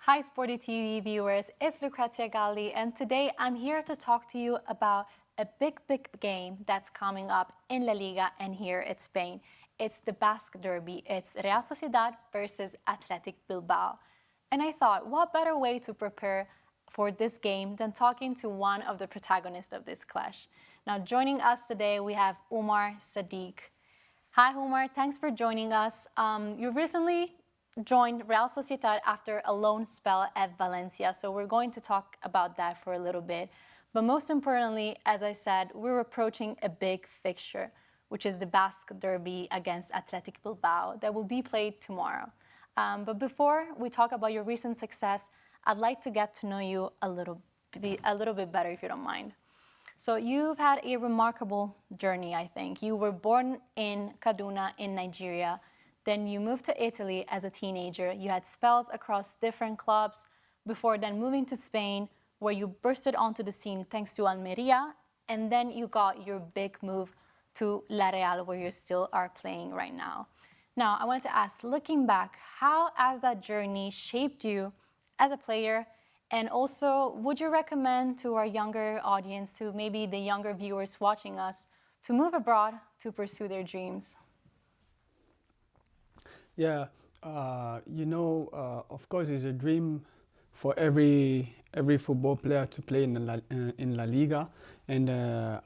Hi SportyTV viewers, it's Lucrezia Galli, and today I'm here to talk to you about a big game that's coming up in La Liga and here in Spain. It's the Basque Derby. It's Real Sociedad versus Athletic Bilbao. And I thought, what better way to prepare for this game than talking to one of the protagonists of this clash. Now joining us today we have Umar Sadiq. Hi Umar, thanks for joining us. You recently joined Real Sociedad after a loan spell at Valencia, so we're going to talk about that for a little bit. But most importantly, as I said, we're approaching a big fixture, which is the Basque Derby against Athletic Bilbao that will be played tomorrow. But before we talk about your recent success, I'd like to get to know you a little bit better, if you don't mind. So you've had a remarkable journey, I think. You were born in Kaduna in Nigeria. Then you moved to Italy as a teenager. You had spells across different clubs before then moving to Spain, where you bursted onto the scene thanks to Almeria. And then you got your big move to La Real, where you still are playing right now. Now, I wanted to ask, looking back, how has that journey shaped you as a player? And also, would you recommend to our younger audience, to maybe the younger viewers watching us, to move abroad to pursue their dreams? Yeah, of course, it's a dream for every football player to play in La Liga, and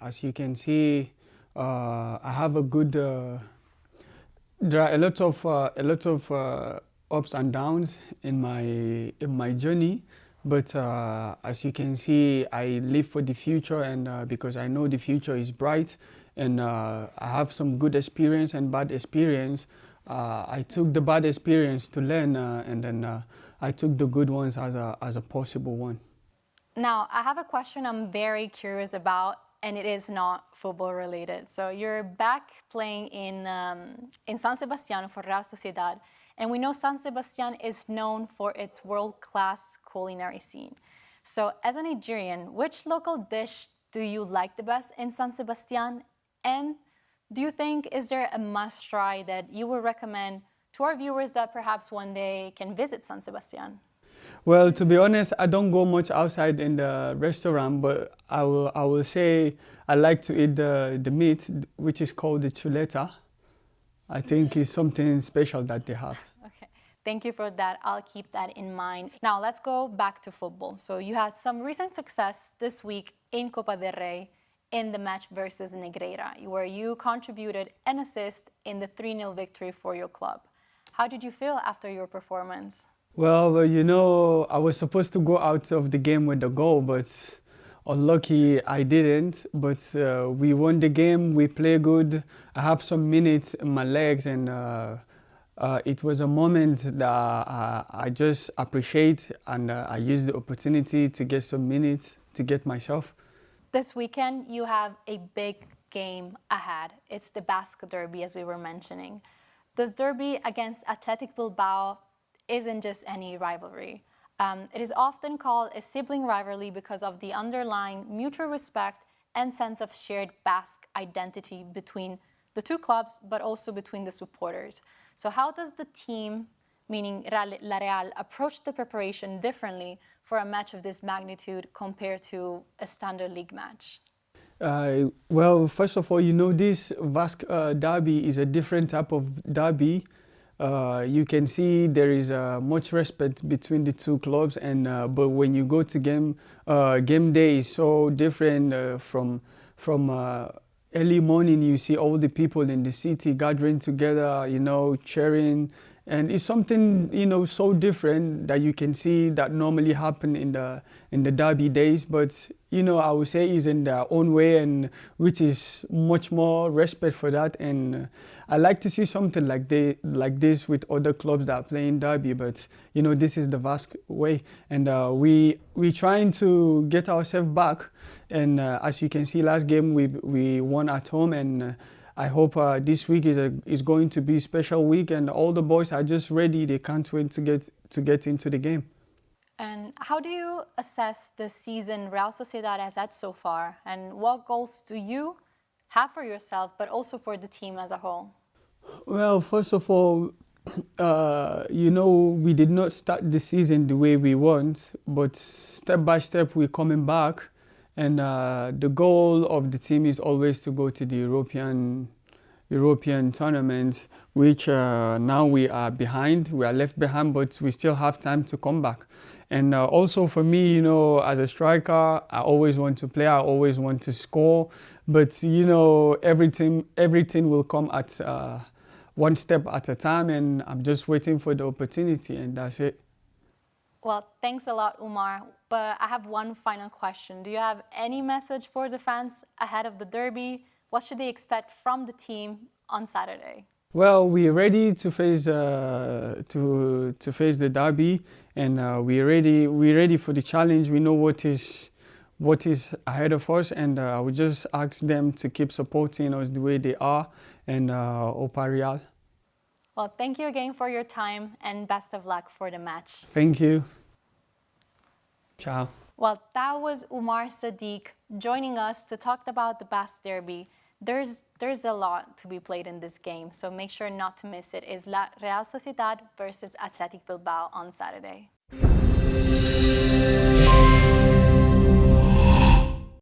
as you can see, I have a good. There are a lot of ups and downs in my journey, but as you can see, I live for the future, and because I know the future is bright, and I have some good experience and bad experience. I took the bad experience to learn, and then I took the good ones as a possible one. Now, I have a question I'm very curious about, and it is not football related. So you're back playing in San Sebastian for Real Sociedad, and we know San Sebastian is known for its world-class culinary scene. So as a Nigerian, which local dish do you like the best in San Sebastian? And do you think, is there a must-try that you would recommend to our viewers that perhaps one day can visit San Sebastian? Well, to be honest, I don't go much outside in the restaurant, but I will say I like to eat the meat, which is called the chuleta. I think it's something special that they have. Okay, thank you for that. I'll keep that in mind. Now, let's go back to football. So you had some recent success this week in Copa del Rey, in the match versus Negreira, where you contributed an assist in the 3-0 victory for your club. How did you feel after your performance? Well, I was supposed to go out of the game with the goal, but unlucky I didn't. But we won the game, we play good. I have some minutes in my legs, and it was a moment that I just appreciate, and I used the opportunity to get some minutes to get myself. This weekend, you have a big game ahead. It's the Basque Derby, as we were mentioning. This derby against Athletic Bilbao isn't just any rivalry. It is often called a sibling rivalry because of the underlying mutual respect and sense of shared Basque identity between the two clubs, but also between the supporters. So how does the team, meaning La Real, approach the preparation differently for a match of this magnitude compared to a standard league match? Well, first of all, this Basque derby is a different type of derby. You can see there is much respect between the two clubs, and but when you go to game day is so different. From early morning, you see all the people in the city gathering together, cheering. And it's something, so different that you can see that normally happen in the derby days. But, I would say is in their own way, and which is much more respect for that. And I like to see something like this with other clubs that are playing derby. But, this is the Basque way. And we trying to get ourselves back. And as you can see, last game we won at home, and I hope this week is going to be a special week, and all the boys are just ready. They can't wait to get into the game. And how do you assess the season Real Sociedad has had so far? And what goals do you have for yourself, but also for the team as a whole? Well, first of all, You know, we did not start the season the way we want, but step by step we're coming back. And the goal of the team is always to go to the European tournaments, which now we are behind. We are left behind, but we still have time to come back. And also for me, you know, as a striker, I always want to play. I always want to score. But you know, everything will come at one step at a time, and I'm just waiting for the opportunity, and that's it. Well, thanks a lot, Umar. But I have one final question. Do you have any message for the fans ahead of the derby? What should they expect from the team on Saturday? Well, we're ready to face to face the derby, and we're ready for the challenge. We know what is ahead of us, and I would just ask them to keep supporting us the way they are, and Opa Real. Well, thank you again for your time and best of luck for the match. Thank you. Ciao. Well, that was Umar Sadiq joining us to talk about the Basque Derby. There's a lot to be played in this game, so make sure not to miss it. It's La Real Sociedad versus Athletic Bilbao on Saturday.